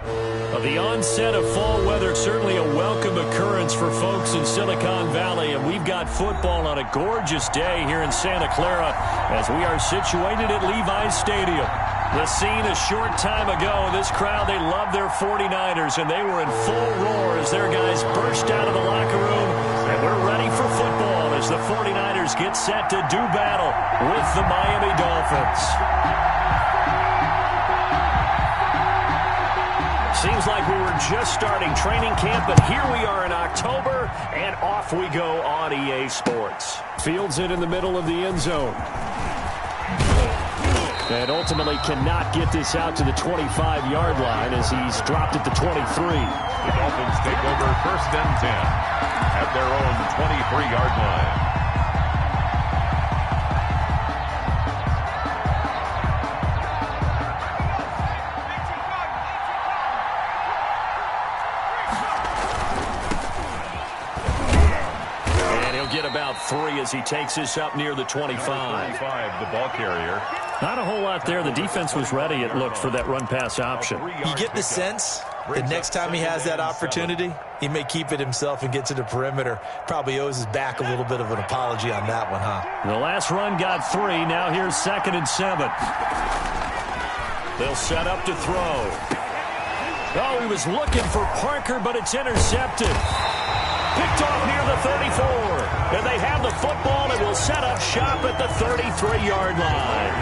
Well, the onset of fall weather, certainly a welcome occurrence for folks in Silicon Valley, and we've got football on a gorgeous day here in Santa Clara as we are situated at Levi's Stadium. The scene a short time ago, this crowd, they love their 49ers, and they were in full roar as their guys burst out of the locker room, and we're ready for football as the 49ers get set to do battle with the Miami Dolphins. Seems like we were just starting training camp, but here we are in October, and off we go on EA Sports. Fields it in the middle of the end zone. And ultimately cannot get this out to the 25-yard line as he's dropped at the 23. The Dolphins take over 1st and 10 at their own 23-yard line. Get about 3 as he takes this up near the 25. 25, the ball carrier. Not a whole lot there. The defense was ready, it looked, for that run-pass option. You get the sense that next time he has that opportunity, he may keep it himself and get to the perimeter. Probably owes his back a little bit of an apology on that one, huh? The last run got 3. Now here's 2nd and 7. They'll set up to throw. Oh, he was looking for Parker, but it's intercepted. Picked off near the 34. And they have the football and will set up shop at the 33-yard line.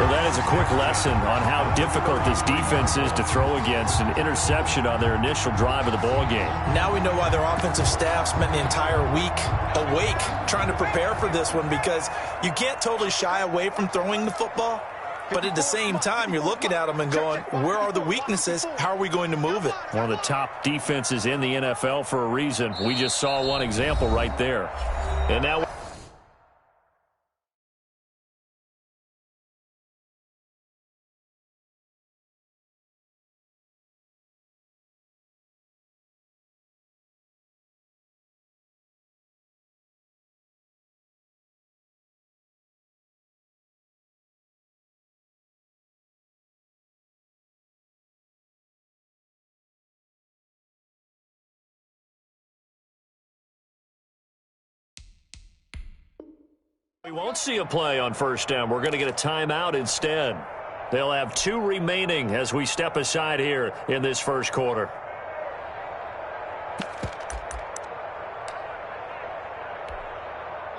Well, that is a quick lesson on how difficult this defense is to throw against. An interception on their initial drive of the ball game. Now we know why their offensive staff spent the entire week awake trying to prepare for this one, because you can't totally shy away from throwing the football. But at the same time, you're looking at them and going, where are the weaknesses? How are we going to move it? One of the top defenses in the NFL for a reason. We just saw one example right there. And now... we won't see a play on 1st down. We're going to get a timeout instead. They'll have 2 remaining as we step aside here in this first quarter.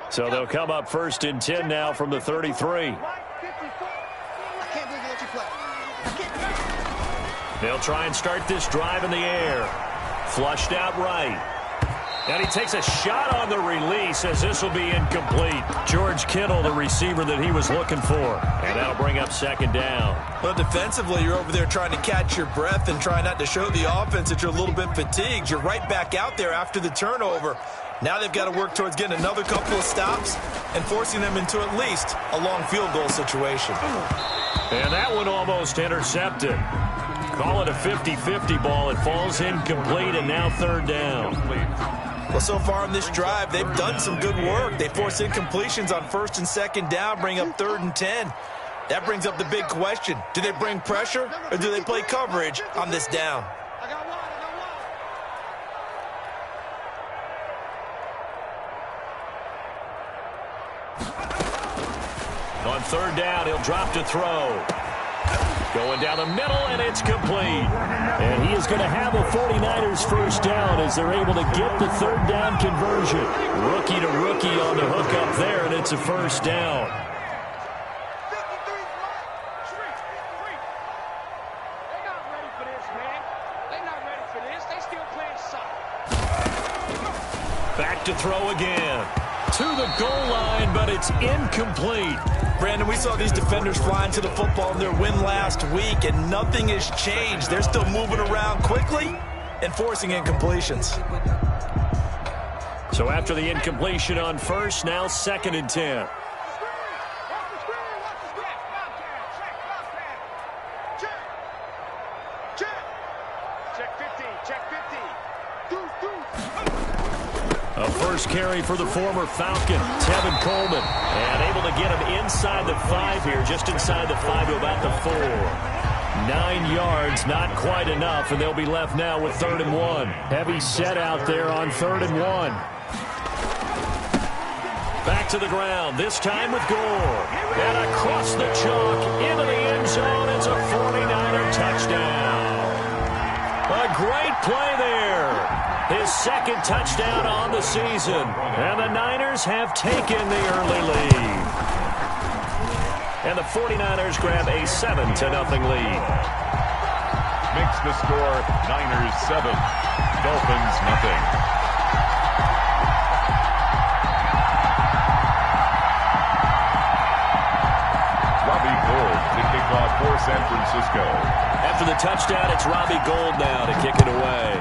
So they'll come up 1st and 10 now from the 33. They'll try and start this drive in the air. Flushed out right. And he takes a shot on the release as this will be incomplete. George Kittle, the receiver that he was looking for. And that'll bring up 2nd down. Well, defensively, you're over there trying to catch your breath and try not to show the offense that you're a little bit fatigued. You're right back out there after the turnover. Now they've got to work towards getting another couple of stops and forcing them into at least a long field goal situation. And that one almost intercepted. Call it a 50-50 ball. It falls incomplete, and now 3rd down. Well, so far on this drive, they've done some good work. They force incompletions on 1st and 2nd down, bring up 3rd and 10. That brings up the big question. Do they bring pressure, or do they play coverage on this down? On 3rd down, he'll drop to throw. Going down the middle, and it's complete. And he is going to have a 49ers 1st down as they're able to get the 3rd down conversion. Rookie to rookie on the hook up there, and it's a 1st down. Back to throw again. To the goal line, but it's incomplete. Brandon, we saw these defenders flying to the football in their win last week, and nothing has changed. They're still moving around quickly and forcing incompletions. So after the incompletion on 1st, now 2nd and 10. A first carry for the former Falcon, Tevin Coleman. And able to get him inside the 5 here, just inside the 5 to about the 4. 9 yards, not quite enough, and they'll be left now with 3rd and 1. Heavy set out there on 3rd and 1. Back to the ground, this time with Gore. And across the chalk, into the end zone. It's a 49er touchdown. A great play there. His 2nd touchdown on the season. And the Niners have taken the early lead. And the 49ers grab a 7-0 lead. Makes the score Niners 7, Dolphins nothing. Robbie Gould to kick off for San Francisco. After the touchdown, it's Robbie Gould now to kick it away.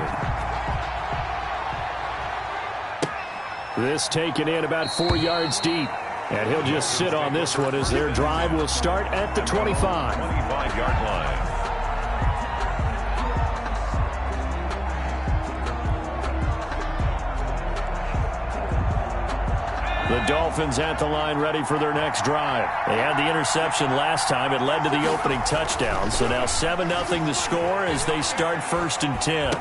This taken in about 4 yards deep. And he'll just sit on this one as their drive will start at the 25. 25-yard line. The Dolphins at the line ready for their next drive. They had the interception last time. It led to the opening touchdown. So now 7-0 the score as they start 1st and 10.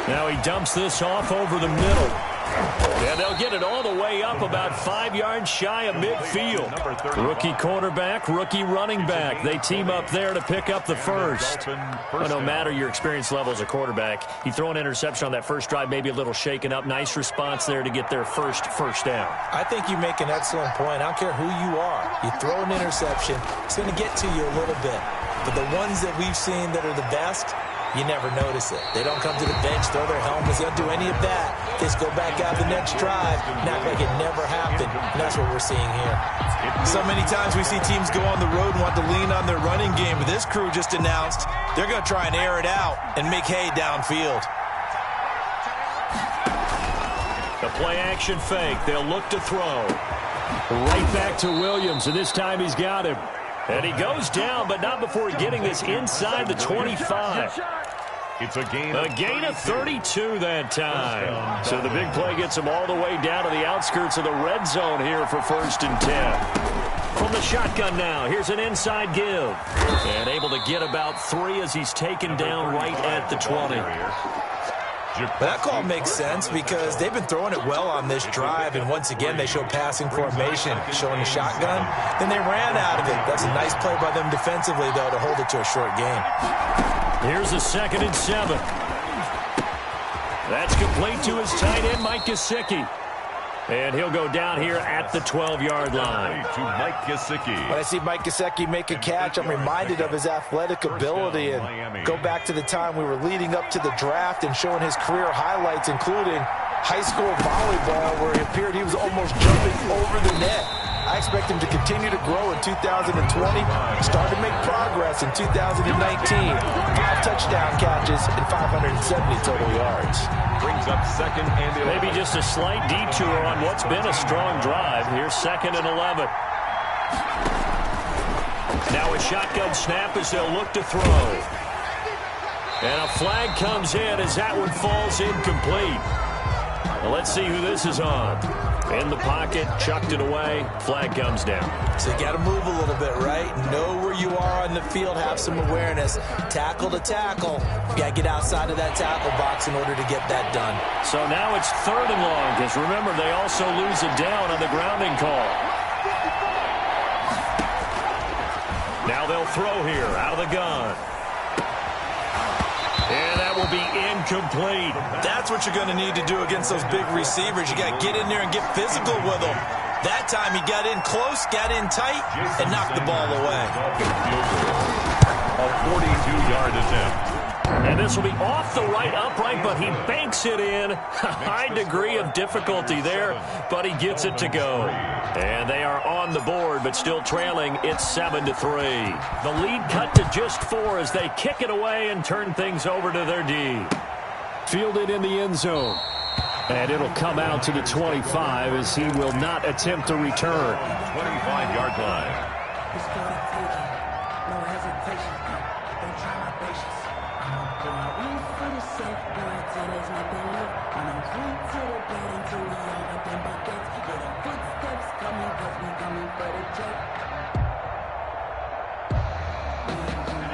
Now he dumps this off over the middle. And they'll get it all the way up about 5 yards shy of midfield. Rookie quarterback, rookie running back. They team up there to pick up the first. But no matter your experience level as a quarterback, you throw an interception on that first drive, maybe a little shaken up. Nice response there to get their first down. I think you make an excellent point. I don't care who you are. You throw an interception, it's going to get to you a little bit. But the ones that we've seen that are the best, you never notice it. They don't come to the bench, throw their helmets, they don't do any of that. They just go back out the next drive and act like it never happened. And that's what we're seeing here. So many times we see teams go on the road and want to lean on their running game, but this crew just announced they're going to try and air it out and make hay downfield. The play-action fake. They'll look to throw. Right back to Williams, and this time he's got him. And he goes down, but not before getting this inside the 25. It's a gain of 32 that time. So the big play gets him all the way down to the outskirts of the red zone here for 1st and 10. From the shotgun now, here's an inside give. And able to get about 3 as he's taken down right at the 20. That call makes sense because they've been throwing it well on this drive, and once again they show passing formation, showing the shotgun. Then they ran out of it. That's a nice play by them defensively, though, to hold it to a short gain. Here's a 2nd and 7. That's complete to his tight end, Mike Gesicki. And he'll go down here at the 12-yard line. To Mike Gesicki. When I see Mike Gesicki make a catch, I'm reminded of his athletic ability and go back to the time we were leading up to the draft and showing his career highlights, including high school volleyball, where it appeared he was almost jumping over the net. I expect him to continue to grow in 2020, start to make progress in 2019. 5 touchdown catches and 570 total yards. Brings up 2nd and 11. Maybe just a slight detour on what's been a strong drive. Here's 2nd and 11. Now a shotgun snap as they'll look to throw. And a flag comes in as that one falls incomplete. Well, let's see who this is on. In the pocket, chucked it away, flag comes down. So you got to move a little bit, right? Know where you are on the field, have some awareness. Tackle to tackle. You got to get outside of that tackle box in order to get that done. So now it's 3rd and long, because remember, they also lose a down on the grounding call. Now they'll throw here, out of the gun. And that will be incomplete. That's what you're going to need to do against those big receivers. You got to get in there and get physical with them. That time he got in close, got in tight, and knocked the ball away. A 42-yard attempt. And this will be off the right upright, but he banks it in. A high degree of difficulty there, but he gets it to go. And they are on the board, but still trailing. It's 7-3. The lead cut to just 4 as they kick it away and turn things over to their D. Fielded in the end zone. And it'll come out to the 25 as he will not attempt to return. 25-yard line.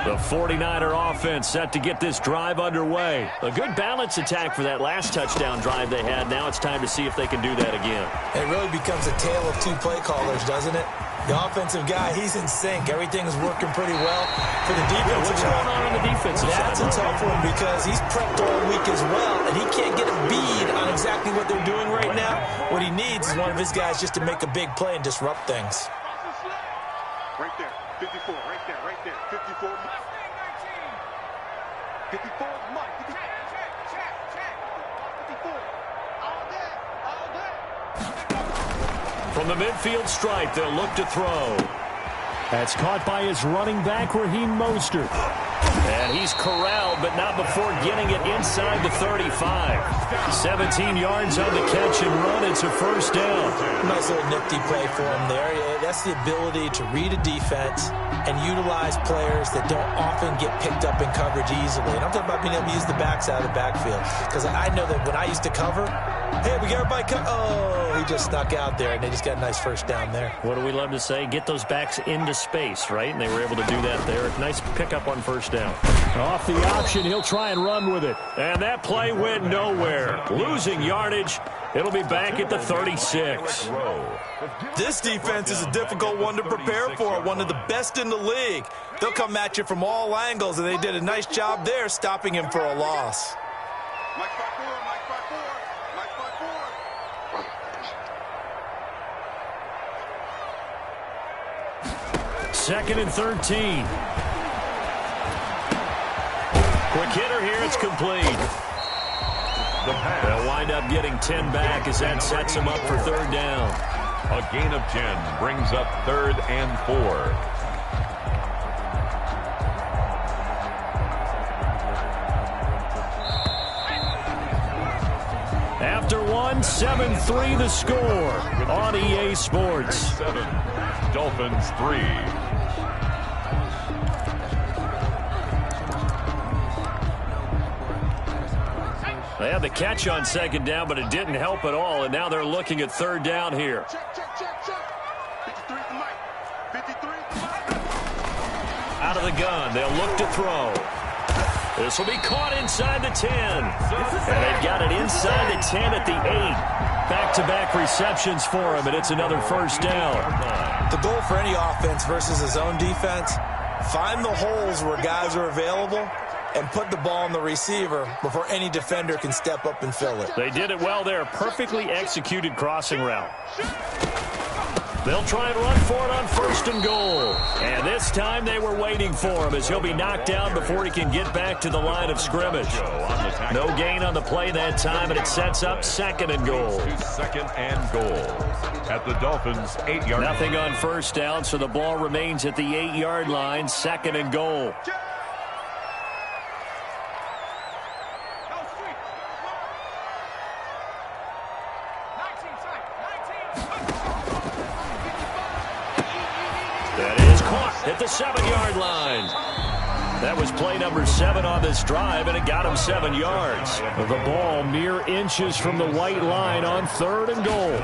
The 49er offense set to get this drive underway. A good balance attack for that last touchdown drive they had. Now it's time to see if they can do that again. It really becomes a tale of two play callers, doesn't it? The offensive guy, he's in sync. Everything is working pretty well. For the defensive what's going on the defensive side? That's a tough one because he's prepped all week as well, and he can't get a bead on exactly what they're doing right now. What he needs is one of his guys just to make a big play and disrupt things. Right there, 54, right there, 54. 54 is Mike. 54. All day. From the midfield stripe, they'll look to throw. That's caught by his running back, Raheem Mostert. And he's corralled, but not before getting it inside the 35. 17 yards on the catch and run. It's a first down. Nice little nifty play for him there. That's the ability to read a defense and utilize players that don't often get picked up in coverage easily. And I'm talking about being able to use the backside of the backfield. Because I know that when I used to cover, hey, we got everybody oh, he just snuck out there, and they just got a nice first down there. What do we love to say? Get those backs into space, right? And they were able to do that there. Nice pickup on first down. Off the option, he'll try and run with it. And that play went nowhere. Losing yardage. It'll be back at the 36. This defense is a difficult one to prepare for, one of the best in the league. They'll come at you from all angles, and they did a nice job there stopping him for a loss. Mike 5-4, Mike 5-4, Mike 5-4. Second and 13. Quick hitter here. It's complete. They'll wind up getting 10 back as that sets them up for third down. A gain of 10 brings up 3rd and 4. After one, 7-3 the score on EA Sports. 7, Dolphins 3. They had the catch on second down, but it didn't help at all, and now they're looking at third down here. Check. 53 for Mike. 53 for Mike. Out of the gun, they'll look to throw. This will be caught inside the 10. And they've got it inside the 10 at the 8. Back-to-back receptions for him, and it's another first down. The goal for any offense versus his own defense, find the holes where guys are available and put the ball on the receiver before any defender can step up and fill it. They did it well there. Perfectly executed crossing route. They'll try and run for it on first and goal. And this time they were waiting for him as he'll be knocked down before he can get back to the line of scrimmage. No gain on the play that time, and it sets up second and goal. Second and goal at the Dolphins' 8-yard line. Nothing on first down, so the ball remains at the 8-yard line, second and goal. At the 7-yard line. That was play number 7 on this drive, and it got him 7 yards. The ball mere inches from the white line on third and goal.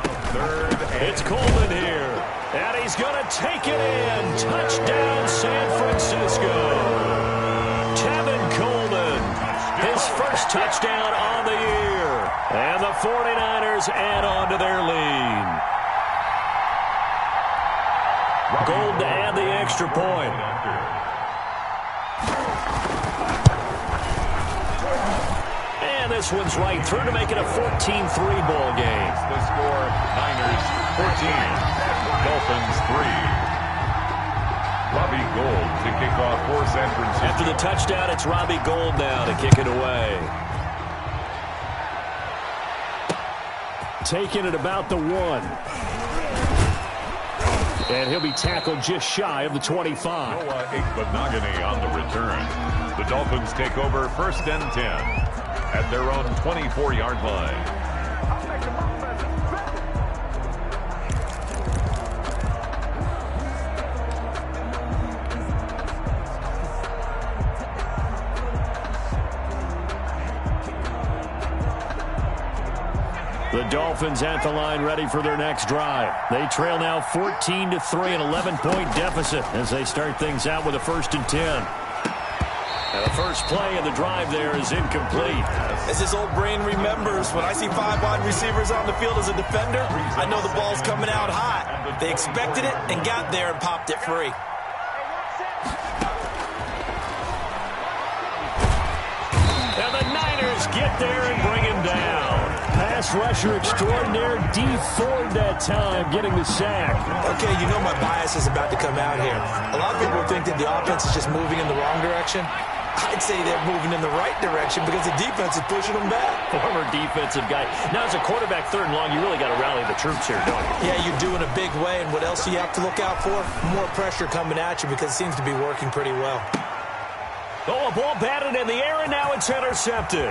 It's Coleman here, and he's going to take it in. Touchdown, San Francisco. Tevin Coleman, his first touchdown on the year. And the 49ers add on to their lead. Gold to add the extra point. And this one's right through to make it a 14-3 ball game. The score, Niners 14, Dolphins 3. Robbie Gould to kick off for San Francisco. After the touchdown, it's Robbie Gould now to kick it away. Taking it about the 1. And he'll be tackled just shy of the 25. Noah Igbenogany on the return. The Dolphins take over first and 10 at their own 24-yard line. The Dolphins at the line ready for their next drive. They trail now 14-3, an 11-point deficit as they start things out with a 1st and 10. The first play of the drive there is incomplete. As this old brain remembers, when I see 5 wide receivers on the field as a defender, I know the ball's coming out hot. They expected it and got there and popped it free. And the Niners get there and bring him down. Pass rusher extraordinaire, D Ford that time, getting the sack. Okay, you know my bias is about to come out here. A lot of people think that the offense is just moving in the wrong direction. I'd say they're moving in the right direction because the defense is pushing them back. Former defensive guy. Now, as a quarterback, 3rd and long, you really got to rally the troops here, don't you? Yeah, you're doing a big way, and what else do you have to look out for? More pressure coming at you because it seems to be working pretty well. Oh, a ball batted in the air, and now it's intercepted.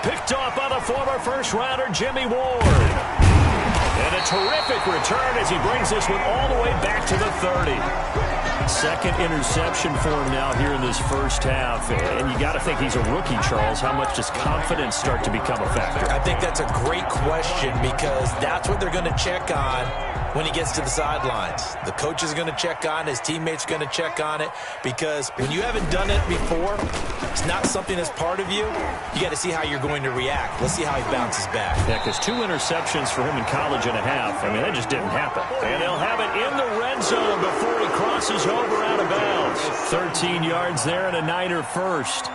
Picked off by the former first-rounder, Jimmy Ward. And a terrific return as he brings this one all the way back to the 30. Second interception for him now here in this first half. And you got to think he's a rookie, Charles. How much does confidence start to become a factor? I think that's a great question because that's what they're going to check on when he gets to the sidelines. The coach is going to check on it. His teammates are going to check on it because when you haven't done it before, it's not something that's part of you. You got to see how you're going to react. Let's see how he bounces back. Yeah, because 2 interceptions for him in college and a half. I mean, that just didn't happen. And they'll have it in the red zone before he crosses over out of bounds. 13 yards there and a Niner first.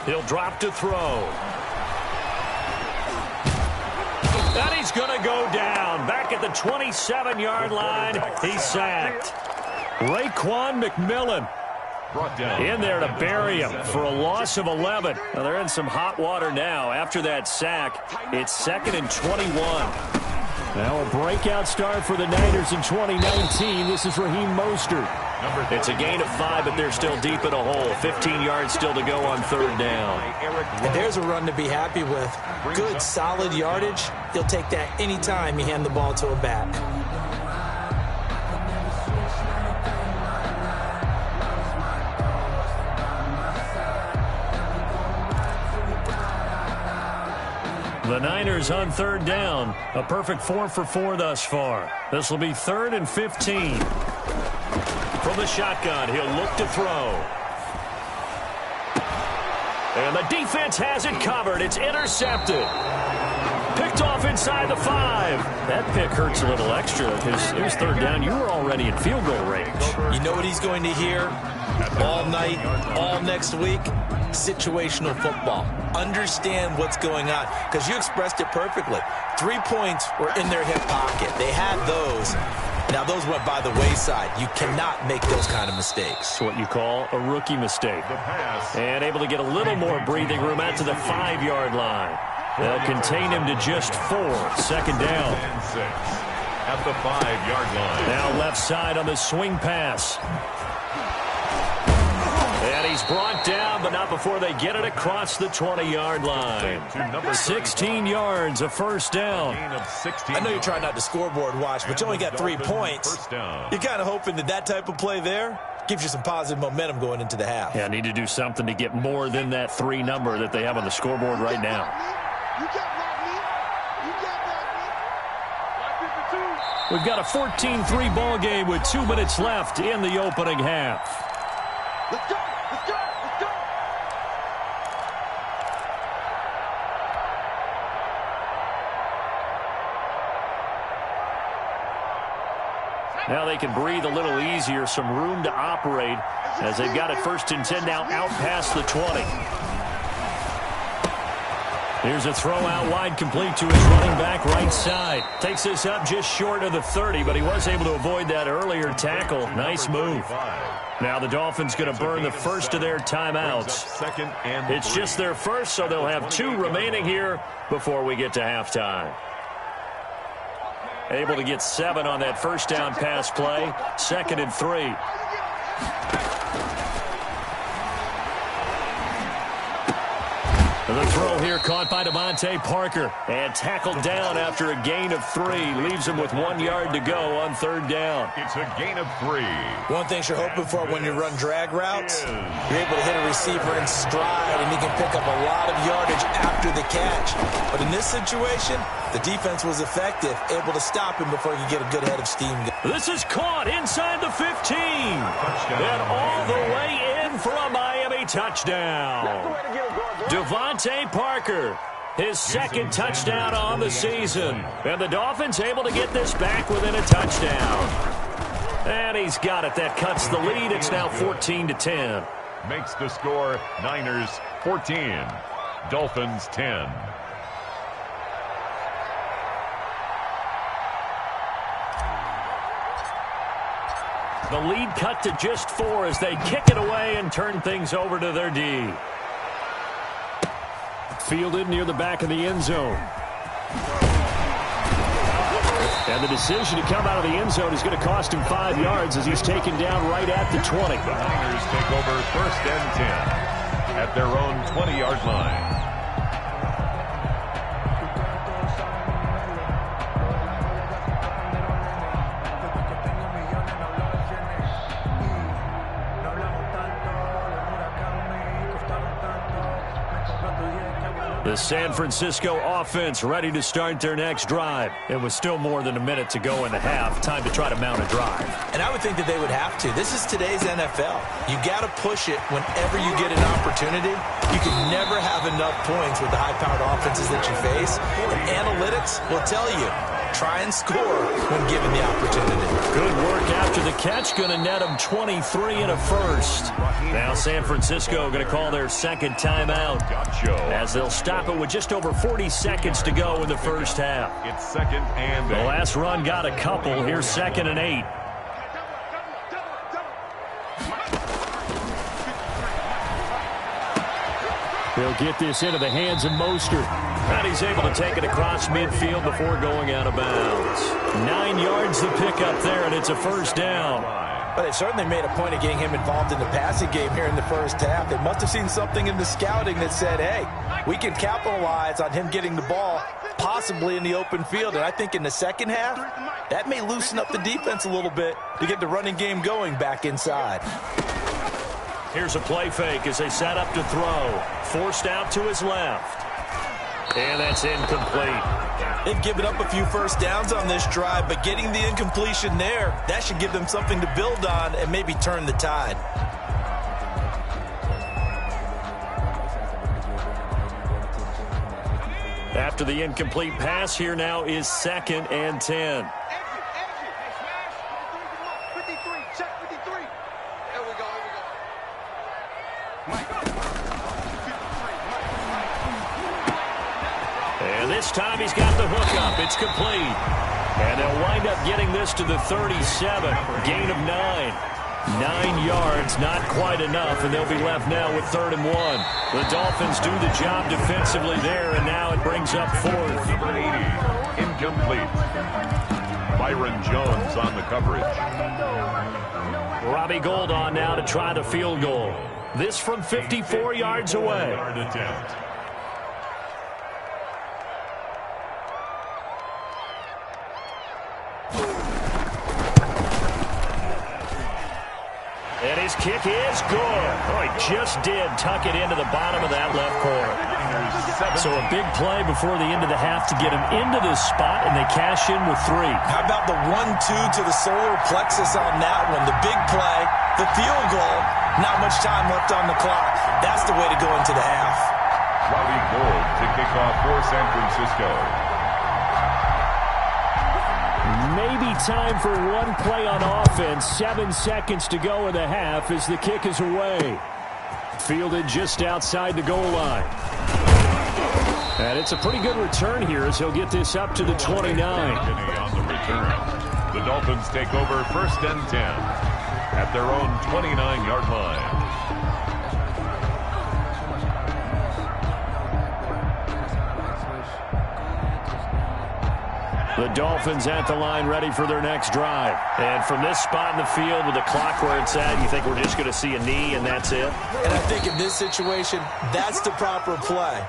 He'll drop to throw. And he's going to go down. Back at the 27-yard line, he's sacked. Raekwon McMillan in there to bury him for a loss of 11. Now, they're in some hot water now. After that sack, it's 2nd and 21. Now a breakout start for the Niners in 2019. This is Raheem Mostert. It's a gain of 5, but they're still deep in a hole. 15 yards still to go on 3rd down. And there's a run to be happy with. Good, solid yardage. He'll take that anytime you hand the ball to a back. The Niners on 3rd down. A perfect 4 for 4 thus far. This will be 3rd and 15. From the shotgun, he'll look to throw. And the defense has it covered. It's intercepted. Picked off inside the 5. That pick hurts a little extra because it was 3rd down. You were already in field goal range. You know what he's going to hear all night, all next week? Situational football. Understand what's going on because you expressed it perfectly. 3 points were in their hip pocket. They had those. Now, those went by the wayside. You cannot make those kind of mistakes. It's what you call a rookie mistake. And able to get a little more breathing room out to the 5-yard line. They'll contain him to just 4. 2nd down. At the 5-yard line. Now left side on the swing pass. And he's brought down, but not before they get it across the 20-yard line. 16 yards, a 1st down. I know you're trying not to scoreboard watch, but you only got 3 points. You're kind of hoping that that type of play there gives you some positive momentum going into the half. Yeah, need to do something to get more than that 3 number that they have on the scoreboard right now. We've got a 14-3 ball game with 2 minutes left in the opening half. Let's go! Let's go! Let's go! Now they can breathe a little easier, some room to operate as they've got it 1st and 10 now out past the 20. Here's a throw out wide, complete to his running back right side. Takes this up just short of the 30, but he was able to avoid that earlier tackle. Nice move. Now the Dolphins going to burn the first of their timeouts. It's just their first, so they'll have 2 remaining here before we get to halftime. Able to get 7 on that 1st down pass play. 2nd and 3. The throw here caught by Devontae Parker and tackled down after a gain of 3. Leaves him with 1 yard to go on 3rd down. It's a gain of 3. One thing you're hoping for when you run drag routes, you're able to hit a receiver in stride, and he can pick up a lot of yardage after the catch. But in this situation, the defense was effective, able to stop him before he could get a good head of steam. This is caught inside the 15. And all the way in for a Miami touchdown. Devontae Parker, his 2nd touchdown on the season. And the Dolphins able to get this back within a touchdown. And he's got it. That cuts the lead. It's now 14-10. Makes the score Niners 14, Dolphins 10. The lead cut to just 4 as they kick it away and turn things over to their D. Fielded near the back of the end zone. And the decision to come out of the end zone is going to cost him 5 yards as he's taken down right at the 20. The Niners take over 1st and 10 at their own 20-yard line. The San Francisco offense ready to start their next drive. It was still more than a minute to go in the half. Time to try to mount a drive. And I would think that they would have to. This is today's NFL. You got to push it whenever you get an opportunity. You can never have enough points with the high-powered offenses that you face. And analytics will tell you, try and score when given the opportunity. Good work after the catch. Going to net them 23 and a first. Now San Francisco going to call their 2nd timeout as they'll stop it with just over 40 seconds to go in the first half. It's 2nd and 8. The last run got a couple. Here's 2nd and 8. They'll get this into the hands of Mostert. And he's able to take it across midfield before going out of bounds. 9 yards to pick up there, and it's a 1st down. But they certainly made a point of getting him involved in the passing game here in the first half. They must have seen something in the scouting that said, hey, we can capitalize on him getting the ball possibly in the open field. And I think in the second half, that may loosen up the defense a little bit to get the running game going back inside. Here's a play fake as they set up to throw. Forced out to his left. And that's incomplete. They've given up a few first downs on this drive, but getting the incompletion there, that should give them something to build on and maybe turn the tide. After the incomplete pass, here now is 2nd and 10. And this time he's got the hookup. It's complete. And they'll wind up getting this to the 37. Gain of 9. 9 yards, not quite enough, and they'll be left now with 3rd and 1. The Dolphins do the job defensively there, and now it brings up 4th. Number 80, incomplete. Byron Jones on the coverage. Robbie Gould on now to try the field goal. This from 54 yards away. Attempt. And his kick is good. Oh, he just did tuck it into the bottom of that left corner. So a big play before the end of the half to get him into this spot, and they cash in with 3. How about the 1-2 to the solar plexus on that one? The big play, the field goal, not much time left on the clock. That's the way to go into the half. Robbie Gould to kick off for San Francisco. Maybe time for one play on offense. 7 seconds to go in the half as the kick is away. Fielded just outside the goal line. And it's a pretty good return here as he'll get this up to the 29. On the return. The Dolphins take over 1st and 10 at their own 29-yard line. The Dolphins at the line ready for their next drive. And from this spot in the field with the clock where it's at, you think we're just going to see a knee and that's it? And I think in this situation, that's the proper play.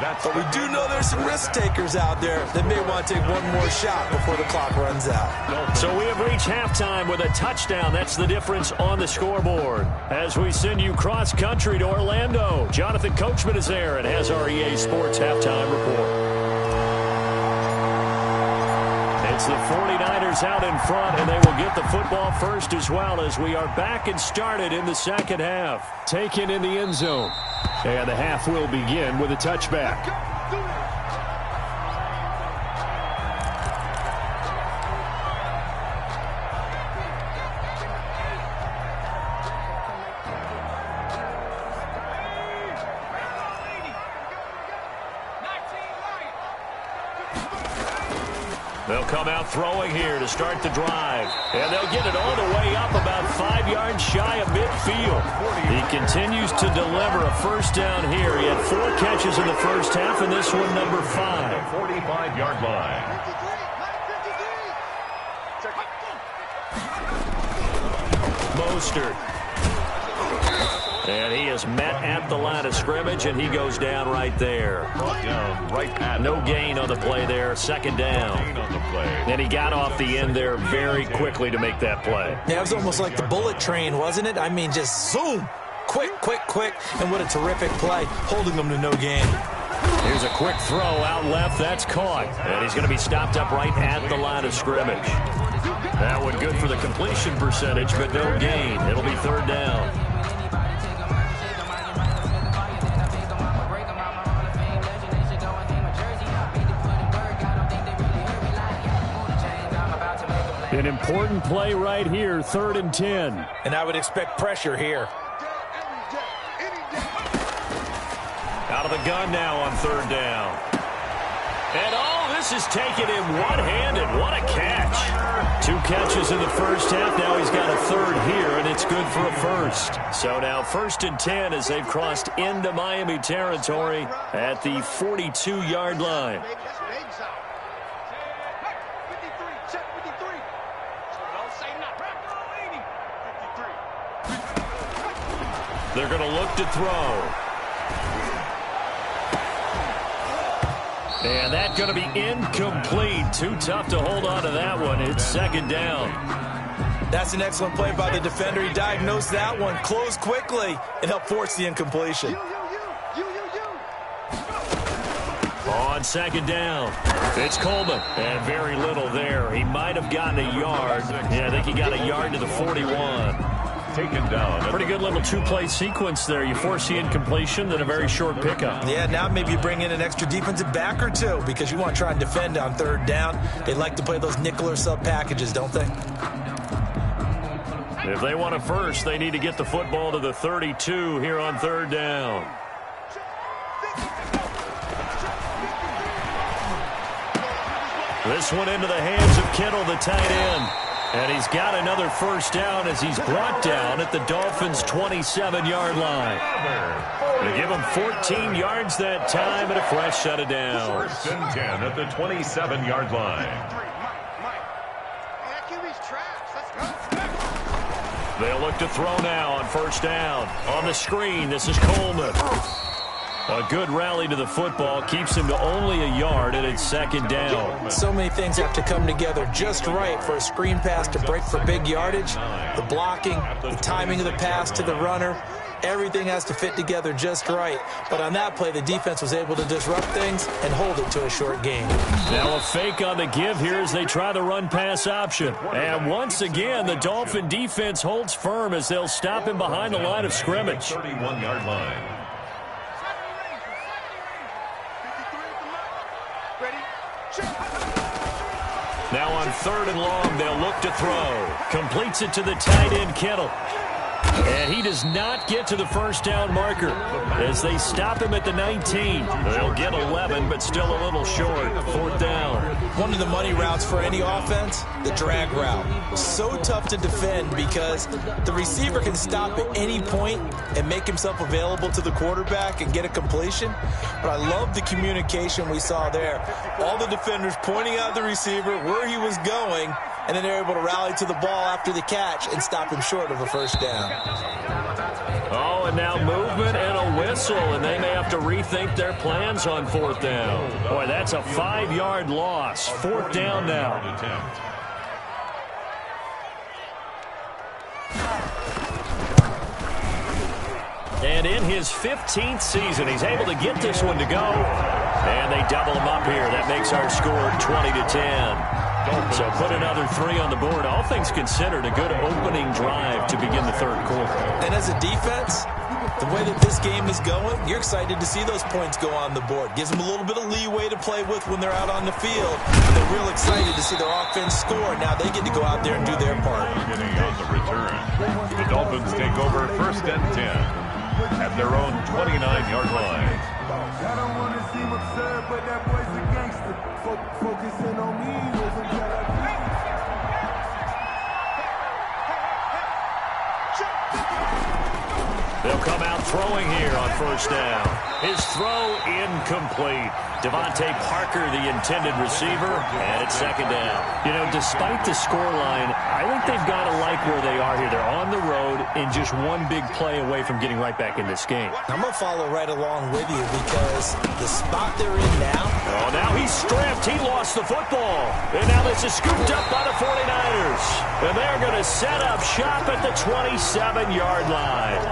But we do know there's some risk takers out there that may want to take one more shot before the clock runs out. So we have reached halftime with a touchdown. That's the difference on the scoreboard. As we send you cross-country to Orlando, Jonathan Coachman is there and has our EA Sports halftime report. It's the 49ers out in front, and they will get the football first as well as we are back and started in the second half. Taken in the end zone. And the half will begin with a touchback. They'll come out throwing here to start the drive. And they'll get it all the way up about 5 yards shy of midfield. He continues to deliver a first down here. He had 4 catches in the first half, and this one number 5. 45-yard line. Mostert. And he is met at the line of scrimmage, and he goes down right there. No gain on the play there. Second down. And he got off the end there very quickly to make that play. Yeah, it was almost like the bullet train, wasn't it? I mean, just zoom. Quick, quick, quick. And what a terrific play, holding them to no gain. Here's a quick throw out left. That's caught. And he's going to be stopped up right at the line of scrimmage. That one good for the completion percentage, but no gain. It'll be third down. An important play right here, 3rd and 10. And I would expect pressure here. Out of the gun now on 3rd down. And this is taken in one-handed. What a catch. 2 catches in the first half. Now he's got a 3rd here, and it's good for a first. So now 1st and 10 as they've crossed into Miami territory at the 42-yard line. They're going to look to throw. And that's going to be incomplete. Too tough to hold on to that one. It's 2nd down. That's an excellent play by the defender. He diagnosed that one, closed quickly, and helped force the incompletion. On 2nd down, it's Coleman. And very little there. He might have gotten a yard. Yeah, I think he got a yard to the 41. Taken down. Pretty good little 2-play sequence there. You force the incompletion, then a very short pickup. Yeah, now maybe you bring in an extra defensive back or two because you want to try and defend on 3rd down. They like to play those nickel or sub packages, don't they? If they want a first, they need to get the football to the 32 here on 3rd down. This one into the hands of Kittle, the tight end. And he's got another first down as he's brought down at the Dolphins' 27-yard line. They give him 14 yards that time and a fresh set of downs. 1st and 10 at the 27-yard line. They'll look to throw now on 1st down. On the screen, this is Coleman. A good rally to the football keeps him to only a yard, and it's 2nd down. So many things have to come together just right for a screen pass to break for big yardage. The blocking, the timing of the pass to the runner, everything has to fit together just right. But on that play, the defense was able to disrupt things and hold it to a short gain. Now a fake on the give here as they try the run-pass option. And once again, the Dolphin defense holds firm as they'll stop him behind the line of scrimmage. 31-yard line. Now on 3rd and long, they'll look to throw. Completes it to the tight end, Kittle. And he does not get to the first down marker as they stop him at the 19. They'll get 11, but still a little short. Fourth down. One of the money routes for any offense, the drag route. So tough to defend because the receiver can stop at any point and make himself available to the quarterback and get a completion. But I love the communication we saw there. All the defenders pointing out the receiver, where he was going, and then they're able to rally to the ball after the catch and stop him short of a first down. Oh, and now movement and a whistle, and they may have to rethink their plans on fourth down. Boy, that's a 5-yard loss. Fourth down now. And in his 15th season, he's able to get this one to go. And they double him up here. That makes our score 20-10. So put another 3 on the board. All things considered, a good opening drive to begin the third quarter. And as a defense, the way that this game is going, you're excited to see those points go on the board. Gives them a little bit of leeway to play with when they're out on the field. And they're real excited to see their offense score. Now they get to go out there and do their part. Getting on the return. The Dolphins take over first and 10 at their own 29-yard line. I don't want to seem absurd, but that boy's a gangster. Focusing on me wasn't They'll come out throwing here on first down. His throw incomplete. Devontae Parker, the intended receiver, and it's second down. You know, despite the scoreline, I think they've got to like where they are here. They're on the road and just one big play away from getting right back in this game. I'm going to follow right along with you because the spot they're in now. Oh, now he's stripped. He lost the football. And now this is scooped up by the 49ers. And they're going to set up shop at the 27-yard line.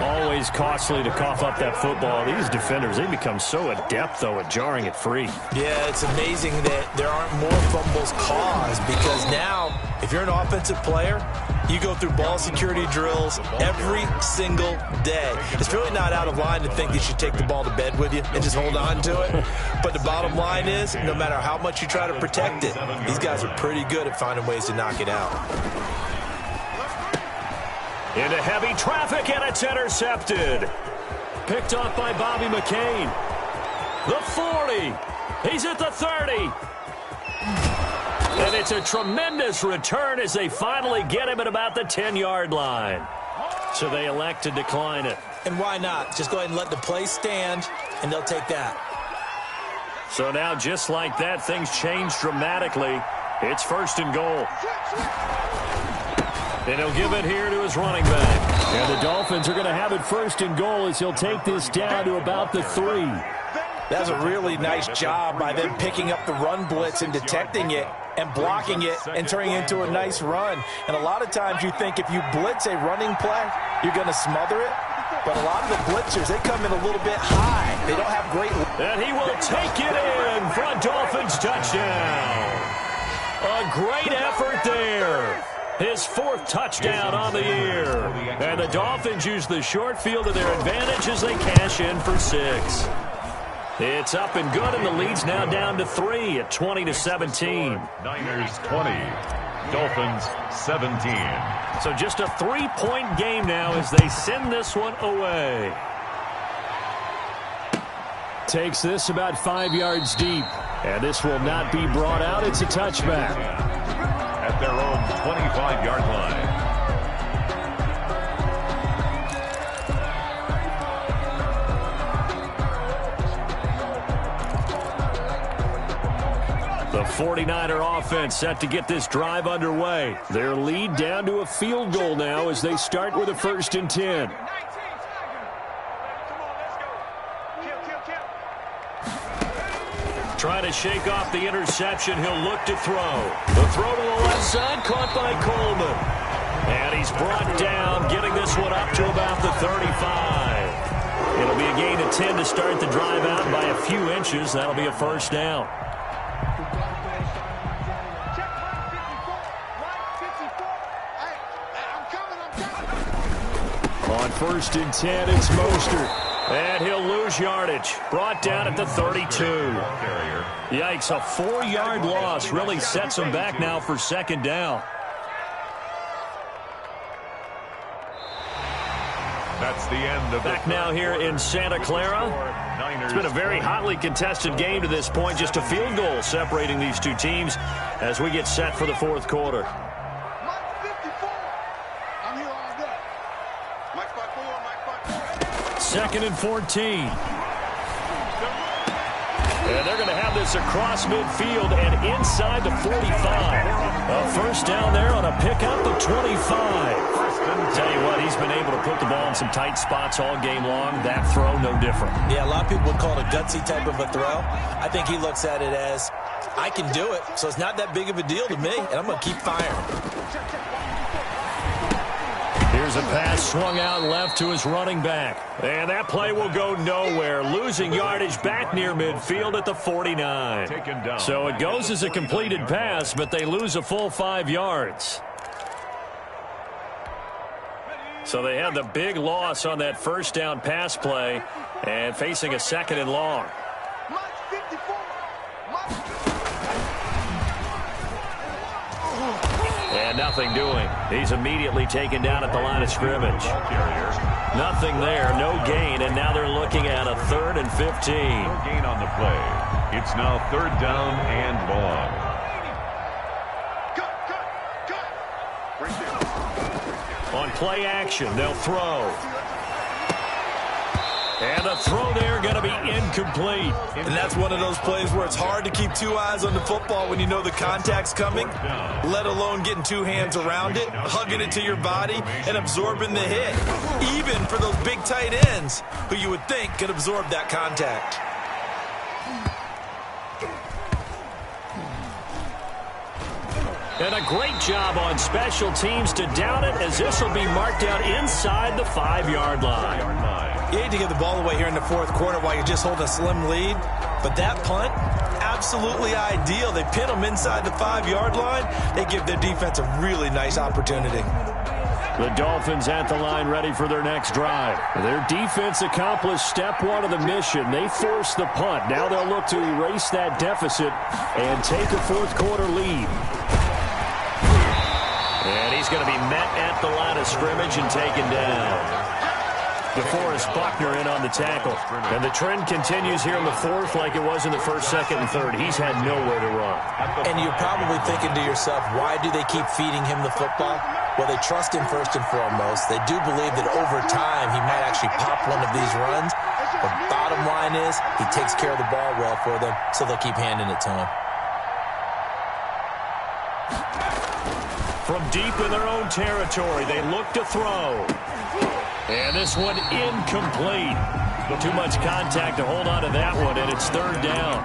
Always costly to cough up that football. These defenders, they become so adept, though, at jarring it free. Yeah, it's amazing that there aren't more fumbles caused because now, if you're an offensive player, you go through ball security drills every single day. It's really not out of line to think that you take the ball to bed with you and just hold on to it. But the bottom line is, no matter how much you try to protect it, these guys are pretty good at finding ways to knock it out. Into heavy traffic, and it's intercepted. Picked off by Bobby McCain. The 40. He's at the 30. And it's a tremendous return as they finally get him at about the 10-yard line. So they elect to decline it. And why not? Just go ahead and let the play stand, and they'll take that. So now, just like that, things change dramatically. It's first and goal. And he'll give it here to his running back. And the Dolphins are going to have it first and goal as he'll take this down to about the 3. That's a really nice job by them picking up the run blitz and detecting it and blocking it and turning it into a nice run. And a lot of times you think if you blitz a running play, you're going to smother it. But a lot of the blitzers, they come in a little bit high. They don't have great... And he will take it in for a Dolphins touchdown. A great effort there. His 4th touchdown on the year. And the Dolphins use the short field to their advantage as they cash in for 6. It's up and good, and the lead's now down to 3 at 20-17. Niners 20, Dolphins 17. So just a 3-point game now as they send this one away. Takes this about 5 yards deep. And this will not be brought out. It's a touchback. At their own 25-yard line. The 49er offense set to get this drive underway. Their lead down to a field goal now as they start with a 1st and 10. Trying to shake off the interception. He'll look to throw. The throw to the left side, caught by Coleman. And he's brought down, getting this one up to about the 35. It'll be a gain of 10 to start the drive out by a few inches. That'll be a first down. On 1st and 10, it's Mostert. And he'll lose yardage. Brought down at the 32. Yikes, a 4-yard loss really sets him back now for 2nd down. That's the end of Back now here in Santa Clara. It's been a very hotly contested game to this point. Just a field goal separating these two teams as we get set for the fourth quarter. Second and 14. And they're going to have this across midfield and inside the 45. A first down there on a pickup of 25. Tell you what, he's been able to put the ball in some tight spots all game long. That throw, no different. Yeah, a lot of people would call it a gutsy type of a throw. I think he looks at it as, I can do it, so it's not that big of a deal to me, and I'm going to keep firing. Here's a pass swung out left to his running back. And that play will go nowhere. Losing yardage back near midfield at the 49. So it goes as a completed pass, but they lose a full 5 yards. So they had the big loss on that first down pass play and facing a second and long. And nothing doing. He's immediately taken down at the line of scrimmage. Nothing there, no gain, and now they're looking at a 3rd and 15. No gain on the play. It's now 3rd down and long. On play action, they'll throw. And the throw there going to be incomplete. And that's one of those plays where it's hard to keep 2 eyes on the football when you know the contact's coming, let alone getting 2 hands around it, hugging it to your body, and absorbing the hit. Even for those big tight ends who you would think could absorb that contact. And a great job on special teams to down it, as this will be marked out inside the 5-yard line. You hate to give the ball away here in the fourth quarter while you just hold a slim lead, but that punt, absolutely ideal. They pin them inside the 5-yard line. They give their defense a really nice opportunity. The Dolphins at the line ready for their next drive. Their defense accomplished step 1 of the mission. They forced the punt. Now they'll look to erase that deficit and take a fourth quarter lead. And he's going to be met at the line of scrimmage and taken down. DeForest Buckner in on the tackle. And the trend continues here in the fourth like it was in the first, second, and third. He's had nowhere to run. And you're probably thinking to yourself, why do they keep feeding him the football? Well, they trust him first and foremost. They do believe that over time he might actually pop one of these runs. The bottom line is he takes care of the ball well for them, so they'll keep handing it to him. From deep in their own territory, they look to throw. And this one incomplete. Too much contact to hold on to that one, and it's 3rd down.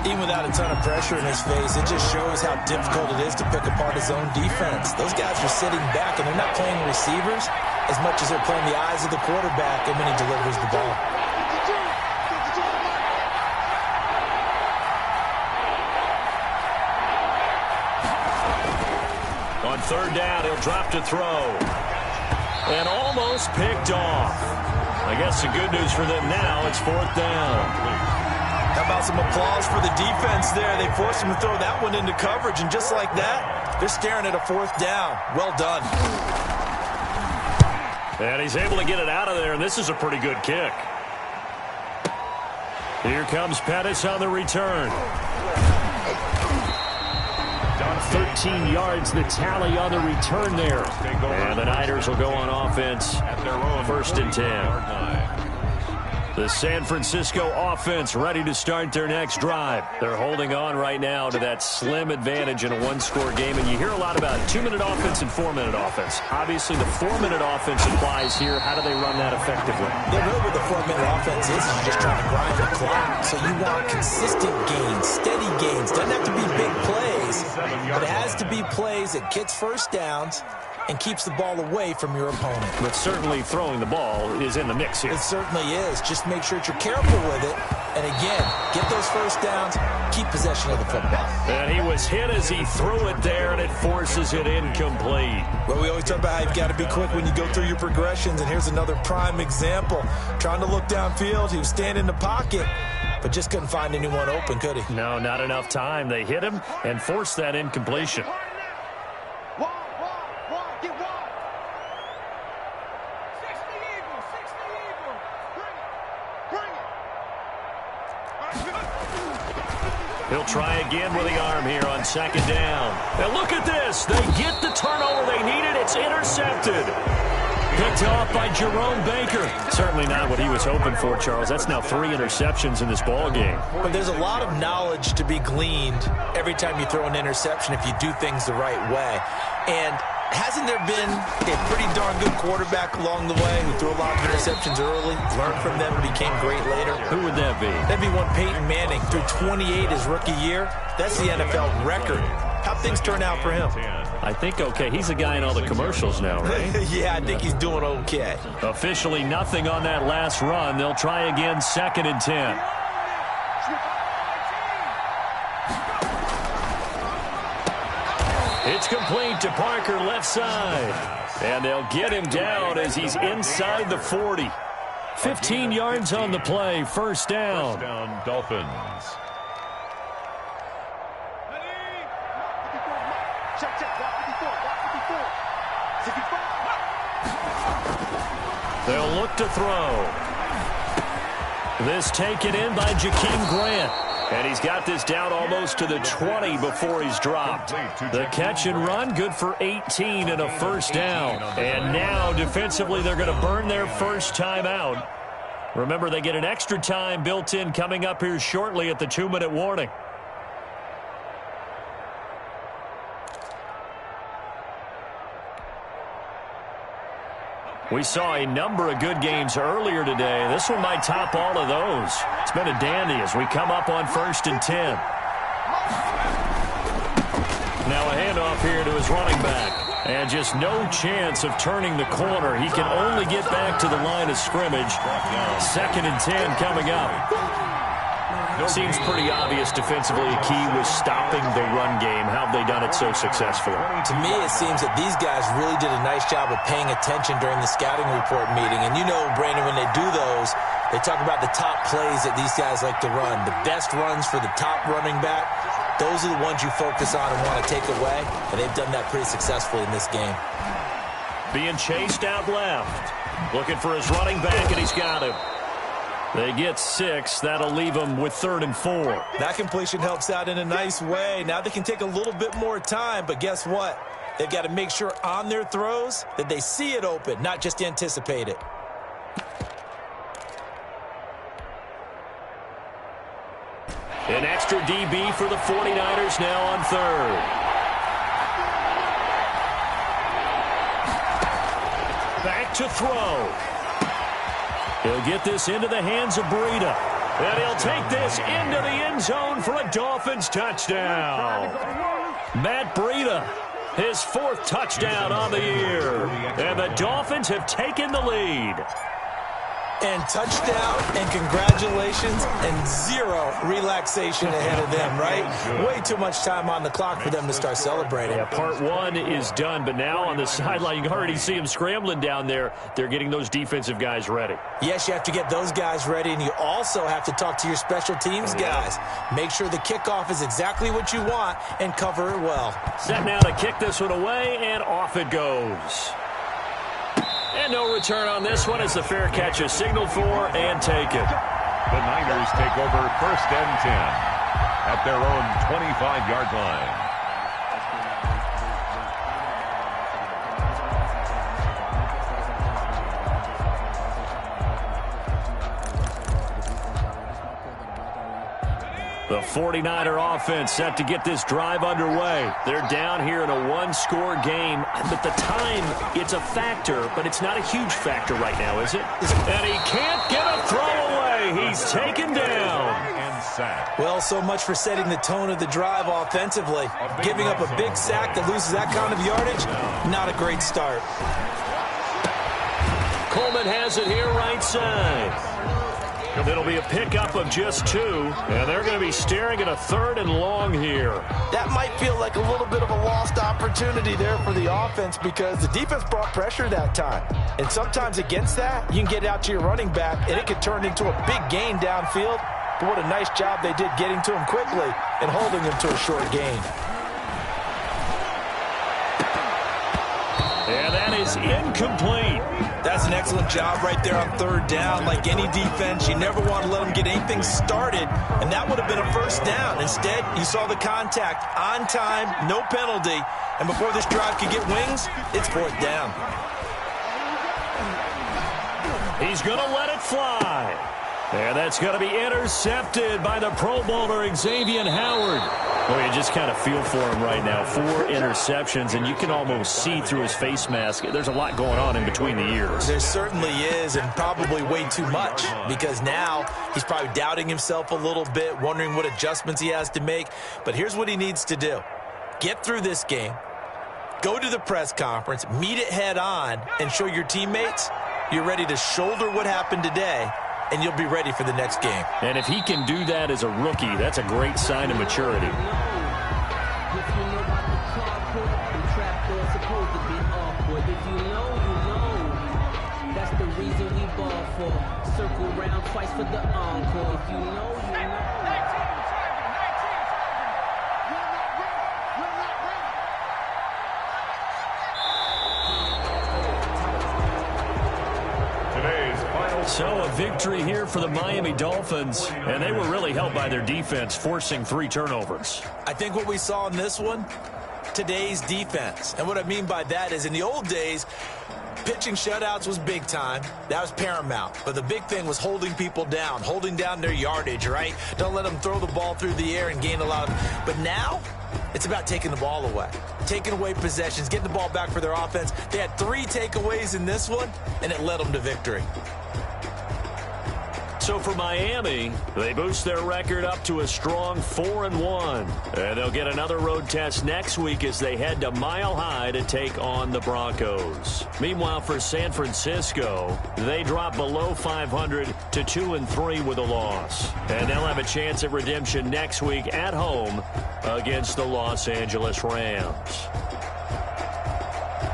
Even without a ton of pressure in his face, it just shows how difficult it is to pick apart his own defense. Those guys are sitting back, and they're not playing receivers as much as they're playing the eyes of the quarterback and when he delivers the ball. On 3rd down, he'll drop to throw. And almost picked off. I guess the good news for them now, it's 4th down. How about some applause for the defense there? They forced him to throw that one into coverage, and just like that, they're staring at a 4th down. Well done. And he's able to get it out of there, and this is a pretty good kick. Here comes Pettis on the return. 13 yards, the tally on the return there. And the Niners will go on offense. 1st and 10. The San Francisco offense ready to start their next drive. They're holding on right now to that slim advantage in a 1-score game. And you hear a lot about 2-minute offense and 4-minute offense. Obviously, the 4-minute offense applies here. How do they run that effectively? Yeah, really what the 4-minute offense is you're just trying to grind the clock. So you want consistent gains, steady gains. Doesn't have to be big plays, but it has to be plays that gets first downs and keeps the ball away from your opponent. But certainly throwing the ball is in the mix here. It certainly is. Just make sure that you're careful with it. And again, get those first downs, keep possession of the football. And he was hit as he threw it there, and it forces it incomplete. Well, we always talk about how you've got to be quick when you go through your progressions, and here's another prime example. Trying to look downfield, he was standing in the pocket, but just couldn't find anyone open, could he? No, not enough time. They hit him and forced that incompletion. try again with the arm here on second down. And look at this. They get the turnover they needed. It's intercepted. Picked off by Jerome Baker. Certainly not what he was hoping for, Charles. That's now 3 interceptions in this ball game. But there's a lot of knowledge to be gleaned every time you throw an interception if you do things the right way. And hasn't there been a pretty darn good quarterback along the way who threw a lot of interceptions early, learned from them, and became great later? Who would that be? That'd be one Peyton Manning. Threw 28 his rookie year. That's the NFL record. How'd things turn out for him? I think okay. He's a guy in all the commercials now, right? Yeah, I think he's doing okay. Officially nothing on that last run. They'll try again, 2nd and 10. It's complete to Parker, left side. And they'll get him down as he's inside the 40. 15 yards on the play, first down. First down, Dolphins. They'll look to throw. This taken in by Jakeem Grant. And he's got this down almost to the 20 before he's dropped. The catch and run, good for 18 and a first down. And now, defensively, they're going to burn their first time out. Remember, they get an extra time built in coming up here shortly at the 2-minute warning. We saw a number of good games earlier today. This one might top all of those. It's been a dandy as we come up on 1st and 10. Now a handoff here to his running back. And just no chance of turning the corner. He can only get back to the line of scrimmage. 2nd and 10 coming up. Seems pretty obvious defensively. A key was stopping the run game. How have they done it so successfully? To me, it seems that these guys really did a nice job of paying attention during the scouting report meeting. And you know, Brandon, when they do those, they talk about the top plays that these guys like to run. The best runs for the top running back, those are the ones you focus on and want to take away. And they've done that pretty successfully in this game. Being chased out left. Looking for his running back, and he's got him. They get 6. That'll leave them with 3rd and 4. That completion helps out in a nice way. Now they can take a little bit more time, but guess what? They've got to make sure on their throws that they see it open, not just anticipate it. An extra DB for the 49ers now on 3rd. Back to throw. He'll get this into the hands of Breida. And he'll take this into the end zone for a Dolphins touchdown. Matt Breida, his 4th touchdown on the year. And the Dolphins have taken the lead. And touchdown and congratulations and 0 relaxation ahead of them, right? Way too much time on the clock for them to start celebrating. Yeah, part 1 is done, but now on the sideline, you can already see them scrambling down there. They're getting those defensive guys ready. Yes, you have to get those guys ready, and you also have to talk to your special teams guys. Make sure the kickoff is exactly what you want and cover it well. Set now to kick this one away, and off it goes. And no return on this one as the fair catch is signaled for and taken. The Niners take over 1st and 10 at their own 25-yard line. The 49er offense set to get this drive underway. They're down here in a 1-score game. But the time, it's a factor, but it's not a huge factor right now, is it? And he can't get a throw away. He's taken down. And sack. Well, so much for setting the tone of the drive offensively. Giving up a big sack that loses that kind of yardage, not a great start. Coleman has it here right side. It'll be a pickup of just 2, and they're going to be staring at a 3rd and long here. That might feel like a little bit of a lost opportunity there for the offense because the defense brought pressure that time. And sometimes against that, you can get out to your running back, and it could turn into a big gain downfield. But what a nice job they did getting to him quickly and holding him to a short gain. And that is incomplete. That's an excellent job right there on 3rd down. Like any defense, you never want to let them get anything started and that would have been a first down. Instead, you saw the contact on time, no penalty, and before this drive could get wings, it's fourth down. He's going to let it fly. And that's going to be intercepted by the Pro Bowler, Xavier Howard. Well, you just kind of feel for him right now. 4 interceptions, and you can almost see through his face mask. There's a lot going on in between the ears. There certainly is, and probably way too much, because now he's probably doubting himself a little bit, wondering what adjustments he has to make. But here's what he needs to do. Get through this game, go to the press conference, meet it head on, and show your teammates you're ready to shoulder what happened today, and you'll be ready for the next game. And if he can do that as a rookie, that's a great sign of maturity. That's the reason we ball for. Circle round twice for the encore. If you know, you know. So a victory here for the Miami Dolphins, and they were really helped by their defense, forcing 3 turnovers. I think what we saw in this one, today's defense. And what I mean by that is in the old days, pitching shutouts was big time. That was paramount. But the big thing was holding people down, holding down their yardage, right? Don't let them throw the ball through the air and gain a lot of... But now, it's about taking the ball away, taking away possessions, getting the ball back for their offense. They had 3 takeaways in this one, and it led them to victory. So for Miami, they boost their record up to a strong 4-1. And they'll get another road test next week as they head to Mile High to take on the Broncos. Meanwhile, for San Francisco, they drop below 500 to 2-3 with a loss. And they'll have a chance at redemption next week at home against the Los Angeles Rams.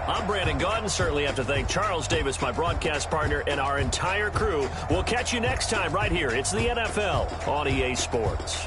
I'm Brandon Gaudin. Certainly have to thank Charles Davis, my broadcast partner, and our entire crew. We'll catch you next time right here. It's the NFL on EA Sports.